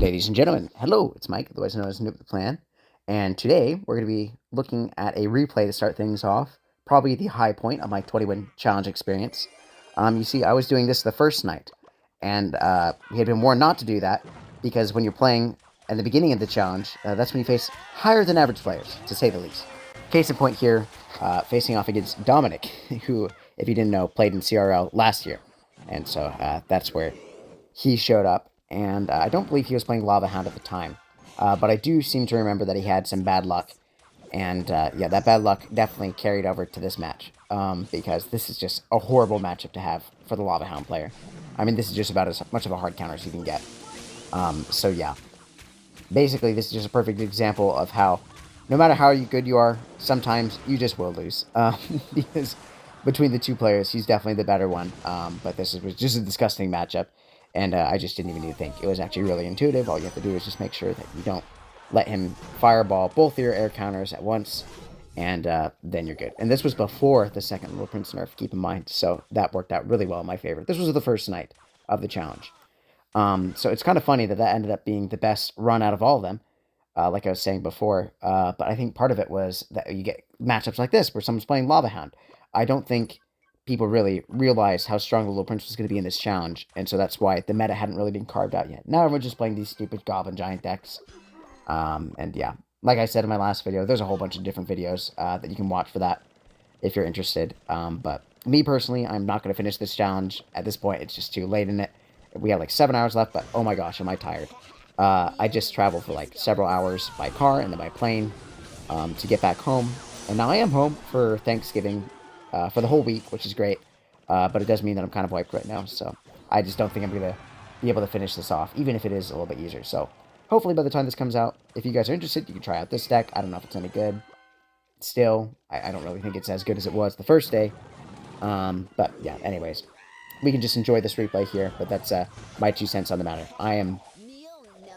Ladies and gentlemen, hello, it's Mike, otherwise known as Noob the Plan, and today we're going to be looking at a replay to start things off, probably the high point of my 20-win challenge experience. You see, I was doing this the first night, and we had been warned not to do that, because when you're playing at the beginning of the challenge, that's when you face higher than average players, to say the least. Case in point here, facing off against Dominic, who, if you didn't know, played in CRL last year, and so that's where he showed up, and I don't believe he was playing Lava Hound at the time. But I do seem to remember that he had some bad luck, and yeah, that bad luck definitely carried over to this match, because this is just a horrible matchup to have for the Lava Hound player. I mean, this is just about as much of a hard counter as you can get. So yeah, basically this is just a perfect example of how, no matter how good you are, sometimes you just will lose, because between the two players, he's definitely the better one, but this was just a disgusting matchup. And I just didn't even need to think. It was actually really intuitive. All you have to do is just make sure that you don't let him fireball both your air counters at once, and then you're good. And this was before the second Little Prince nerf, keep in mind. So that worked out really well in my favor. This was the first night of the challenge. So it's kind of funny that ended up being the best run out of all of them, like I was saying before. But I think part of it was that you get matchups like this where someone's playing Lava Hound. I don't think people really realized how strong the Little Prince was going to be in this challenge, and so that's why the meta hadn't really been carved out yet. Now everyone's just playing these stupid Goblin Giant decks. And yeah, like I said in my last video, there's a whole bunch of different videos that you can watch for that if you're interested. But me personally, I'm not going to finish this challenge. At this point, it's just too late in it. We have like 7 hours left, but oh my gosh, am I tired. I just traveled for like several hours by car and then by plane to get back home. And now I am home for Thanksgiving for the whole week, which is great. But it does mean that I'm kind of wiped right now, so I just don't think I'm going to be able to finish this off, even if it is a little bit easier. So hopefully by the time this comes out, if you guys are interested, you can try out this deck. I don't know if it's any good. Still, I don't really think it's as good as it was the first day. But yeah, anyways, we can just enjoy this replay here, but that's my 2 cents on the matter. I am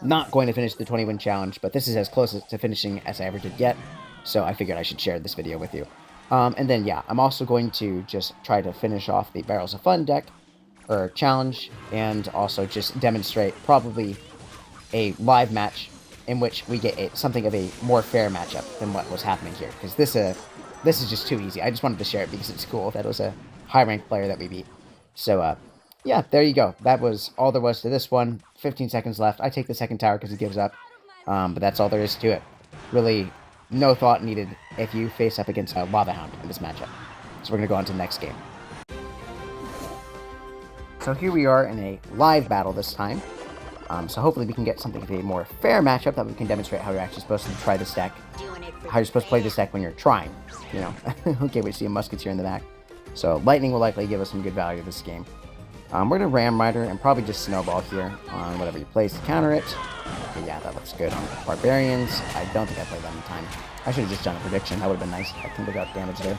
not going to finish the 20-win challenge, but this is as close to finishing as I ever did get, so I figured I should share this video with you. And then, yeah, I'm also going to just try to finish off the Barrels of Fun deck, or challenge, and also just demonstrate probably a live match in which we get something of a more fair matchup than what was happening here. Because this is just too easy. I just wanted to share it because it's cool that it was a high-ranked player that we beat. So, yeah, there you go. That was all there was to this one. 15 seconds left. I take the second tower because he gives up. But that's all there is to it. Really, no thought needed if you face up against a Lava Hound in this matchup. So we're going to go on to the next game. So here we are in a live battle this time. So hopefully we can get something of a more fair matchup that we can demonstrate how you're actually supposed to try this deck. How you're supposed to play this deck when you're trying, you know. Okay, we see a Musketeer in the back. So Lightning will likely give us some good value this game. We're going to Ram Rider and probably just Snowball here on whatever you place to counter it. Okay, yeah, that looks good on Barbarians. I don't think I played that in time. I should have just done a prediction. That would have been nice. I think I got damage there.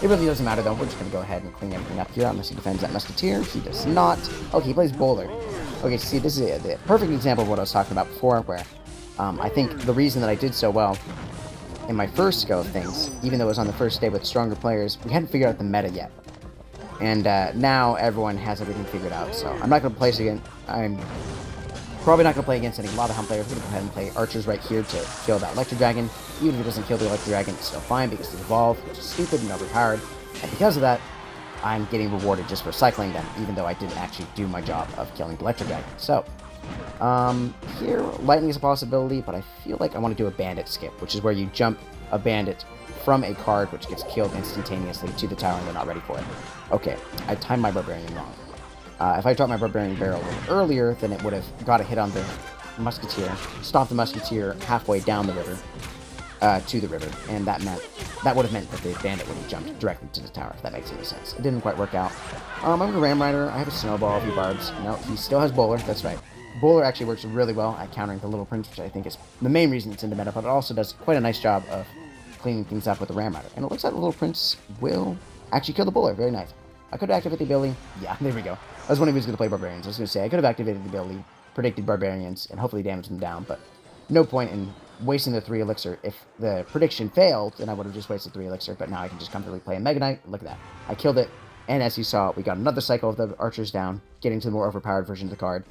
It really doesn't matter, though. We're just going to go ahead and clean everything up here unless he defends that Musketeer. He does not. Okay, he plays Bowler. Okay, see, this is the perfect example of what I was talking about before, where I think the reason that I did so well in my first go of things, even though it was on the first day with stronger players, we hadn't figured out the meta yet. And now everyone has everything figured out, so I'm not going to place again. I'm probably not going to play against any Lava Hound players. We're going to go ahead and play Archers right here to kill that Electro Dragon. Even if it doesn't kill the Electro Dragon, it's still fine because it's evolved, which is stupid and overpowered. And because of that, I'm getting rewarded just for cycling them, even though I didn't actually do my job of killing the Electro Dragon. So, here, Lightning is a possibility, but I feel like I want to do a Bandit skip, which is where you jump a Bandit from a card which gets killed instantaneously to the tower and they're not ready for it. Okay, I timed my Barbarian wrong. If I dropped my Barbarian barrel a little earlier, then it would have got a hit on the Musketeer, stopped the Musketeer halfway down the river, to the river, and that would have meant that the Bandit would have jumped directly to the tower, if that makes any sense. It didn't quite work out. I'm going to Ram Rider. I have a Snowball, a few Barbs. No, he still has Bowler, that's right. Bowler actually works really well at countering the Little Prince, which I think is the main reason it's in the meta, but it also does quite a nice job of cleaning things up with the Ram Rider. And it looks like the Little Prince will actually kill the Bowler. Very nice. I could activate the ability. Yeah, there we go. I was wondering if he was going to play Barbarians. I was going to say I could have activated the ability, predicted Barbarians, and hopefully damaged them down, but no point in wasting the 3 elixir. If the prediction failed, then I would have just wasted 3 elixir, but now I can just comfortably play a Mega Knight. Look at that. I killed it, and as you saw, we got another cycle of the Archers down, getting to the more overpowered version of the card.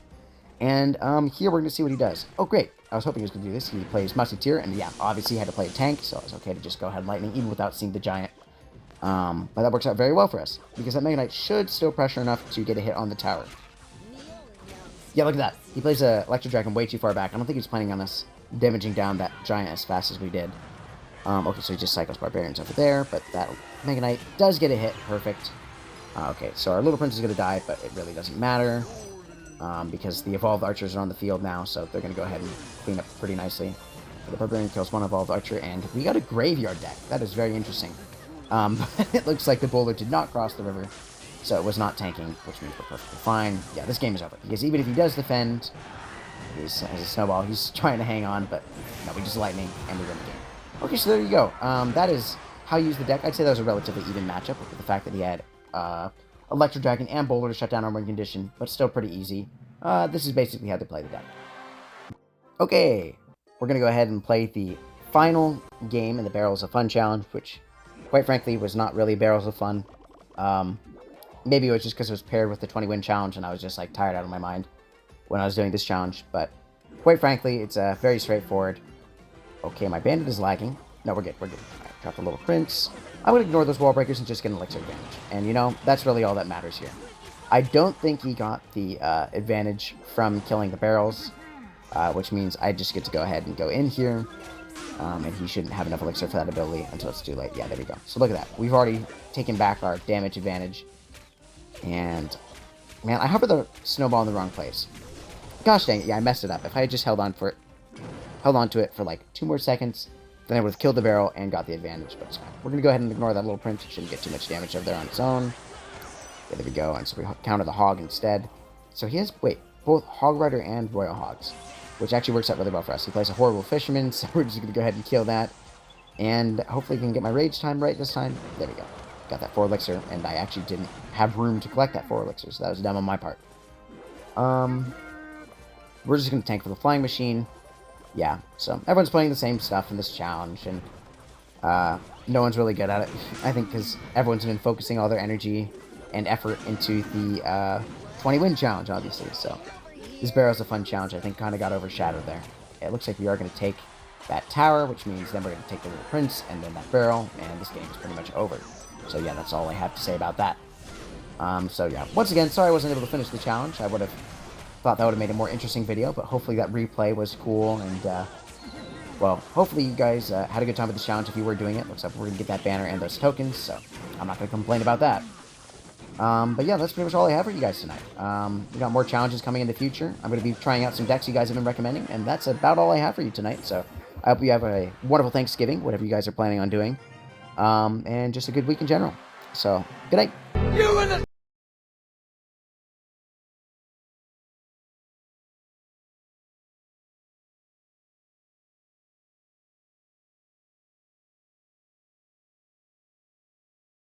And here we're going to see what he does. Oh, great. I was hoping he was going to do this. He plays Musketeer, and yeah, obviously he had to play a tank, so it's okay to just go ahead and Lightning, even without seeing the Giant. But that works out very well for us, because that Mega Knight should still pressure enough to get a hit on the tower. Yeah, look at that. He plays a Electro Dragon way too far back. I don't think he's planning on us damaging down that Giant as fast as we did. Okay, so he just cycles Barbarians over there, but that Mega Knight does get a hit. Perfect. Okay, so our little prince is going to die, but it really doesn't matter. Because the Evolved Archers are on the field now, so they're going to go ahead and clean up pretty nicely. The Barbarian kills one Evolved Archer, and we got a Graveyard deck. That is very interesting. It looks like the Bowler did not cross the river, so it was not tanking, which means we're perfectly fine. Yeah, this game is over, because even if he does defend, he's has a Snowball, he's trying to hang on, but no, we just Lightning, and we win the game. Okay, so there you go. That is how you use the deck. I'd say that was a relatively even matchup, with the fact that he had Electro Dragon and Bowler to shut down Armored Condition, but still pretty easy. This is basically how they play the deck. Okay, we're going to go ahead and play the final game in the Barrels of Fun challenge, which, quite frankly, was not really Barrels of Fun. Maybe it was just because it was paired with the 20-win challenge, and I was just, like, tired out of my mind when I was doing this challenge, but quite frankly, it's very straightforward. Okay, my Bandit is lagging. No, we're good, we're good. All right, drop the little Prince. I'm going to ignore those wall breakers and just get an elixir advantage. And, you know, that's really all that matters here. I don't think he got the advantage from killing the barrels, which means I just get to go ahead and go in here. And he shouldn't have enough elixir for that ability until it's too late. Yeah, there we go. So look at that. We've already taken back our damage advantage. And, man, I hovered the Snowball in the wrong place. Gosh dang it, yeah, I messed it up. If I had just held on to it for like 2 more seconds, then I would have killed the barrel and got the advantage, but it's fine. We're going to go ahead and ignore that little Prince. It shouldn't get too much damage over there on its own. Yeah, there we go. And so we counter the Hog instead. So he has, wait, both Hog Rider and Royal Hogs, which actually works out really well for us. He plays a Horrible Fisherman, so we're just going to go ahead and kill that. And hopefully we can get my Rage time right this time. There we go. Got that 4 elixir, and I actually didn't have room to collect that 4 elixir, so that was dumb on my part. We're just going to tank for the Flying Machine. Yeah, so everyone's playing the same stuff in this challenge, and no one's really good at it. I think because everyone's been focusing all their energy and effort into the 20-win challenge, obviously. So this Barrels of Fun challenge, I think, kind of got overshadowed there. It looks like we are going to take that tower, which means then we're going to take the little Prince and then that barrel, and this game is pretty much over. So yeah, that's all I have to say about that. So yeah, once again, sorry I wasn't able to finish the challenge. I would have thought that would have made a more interesting video, but hopefully that replay was cool, and well, hopefully you guys had a good time with the challenge if you were doing it. Looks like we're going to get that banner and those tokens, so I'm not going to complain about that. But yeah, that's pretty much all I have for you guys tonight. We got more challenges coming in the future. I'm going to be trying out some decks you guys have been recommending, and that's about all I have for you tonight. So I hope you have a wonderful Thanksgiving, whatever you guys are planning on doing, and just a good week in general. So, good night.